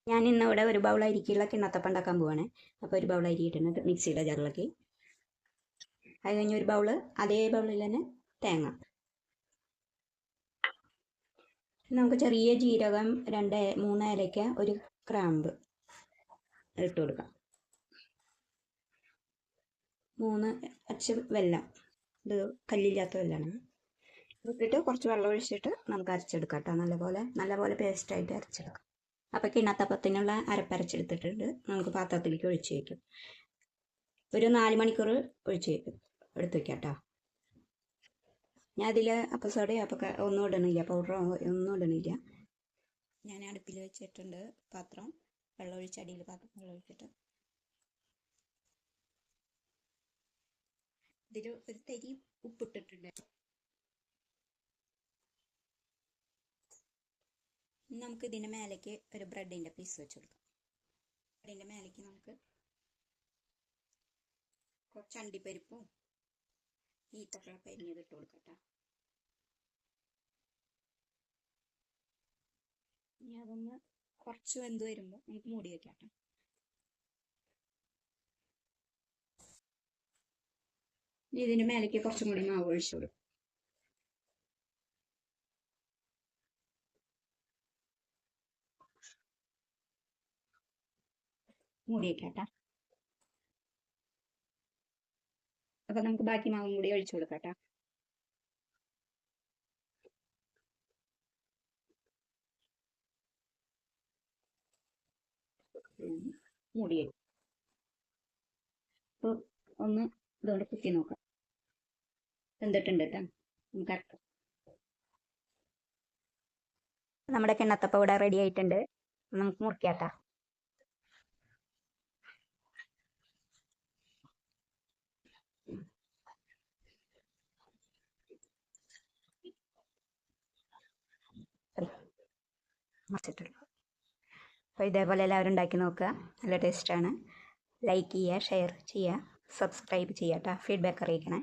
ഞാൻ ഇന്നിവിടെ ഒരു ബൗൾ അരിക്കുള്ള കിണ്ണത്തപ്പം ഉണ്ടാക്കാൻ പോവാണ്. അപ്പോൾ ഒരു ബൗൾ അരി ഇട്ടിട്ടുണ്ട് മിക്സിയുടെ ജാറിലേക്ക്. അത് കഴിഞ്ഞ് ഒരു ബൗള് അതേ ബൗളിൽ തന്നെ തേങ്ങ. നമുക്ക് ചെറിയ ജീരകം 2-3 ഏലയ്ക്ക, ഒരു ഗ്രാമ്പ് ഇട്ട് കൊടുക്കാം. 3 അച്ച് വെല്ലം, ഇത് കല്ലില്ലാത്ത വെല്ലമാണ്. ഇട്ടിട്ട് കുറച്ച് വെള്ളം ഒഴിച്ചിട്ട് നമുക്ക് അരച്ചെടുക്കാം കേട്ടോ. നല്ലപോലെ പേസ്റ്റായിട്ട് അരച്ചെടുക്കാം. അപ്പോൾ കിണ്ണത്തപ്പത്തിനുള്ള അരപ്പരച്ചെടുത്തിട്ടുണ്ട്. നമുക്ക് പാത്രത്തിലേക്ക് ഒഴിച്ച് വയ്ക്കും. ഒരു 4 മണിക്കൂർ ഒഴിച്ച് വയ്ക്കും, എടുത്ത് വയ്ക്കാം കേട്ടോ. ഞാൻ അതിൽ അപ്പസോഡയോ ഒന്നും ഇടണില്ല, പൗഡറോ ഒന്നും ഇടണില്ല. ഞാൻ അടുപ്പിൽ വെച്ചിട്ടുണ്ട് പാത്രം, വെള്ളം ഒഴിച്ച് അടിയിൽ പാത്രം വെള്ളം ഒഴിച്ചിട്ട് ഇതിൽ ഒരു തരി ഉപ്പിട്ടിട്ടുണ്ട്. നമുക്ക് ഇതിൻ്റെ മേലേക്ക് ഒരു ബ്രെഡിൻ്റെ പീസ് വെച്ച് കൊടുക്കാം. ബ്രെഡിൻ്റെ മേലേക്ക് നമുക്ക് കുറച്ച് അണ്ടിപ്പരിപ്പും ഈത്തപ്പഴം അരിഞ്ഞത് ഇട്ട് കൊടുക്കട്ടെ. ഇനി അതൊന്ന് കുറച്ച് വെന്ത് വരുമ്പോൾ നമുക്ക് മൂടി വെക്കാം. ഇതിൻ്റെ മേലേക്ക് കുറച്ചും കൂടി മാവ് ഒഴിച്ചു കൊടുക്കും. മൂടി വെക്കാം. അപ്പൊ നമുക്ക് ബാക്കി മാവും കൂടി ഒഴിച്ചു കൊടുക്കാം. മൂടി അപ്പോൾ ഒന്ന് ഇതോടെ കുത്തി നോക്കാം, വെന്തിട്ടുണ്ട് കേട്ടോ. നമുക്ക് അരക്കാം. നമ്മുടെ കിണ്ണത്തപ്പം ഇവിടെ റെഡി ആയിട്ടുണ്ട്. നമുക്ക് മുറിക്കാട്ടോ. മറിച്ചിട്ടുള്ളൂ. അപ്പോൾ ഇതേപോലെ എല്ലാവരും ഉണ്ടാക്കി നോക്കുക, നല്ല ടേസ്റ്റാണ്. ലൈക്ക് ചെയ്യുക, ഷെയർ ചെയ്യുക, സബ്സ്ക്രൈബ് ചെയ്യുക കേട്ടോ. ഫീഡ്ബാക്ക് അറിയിക്കണേ.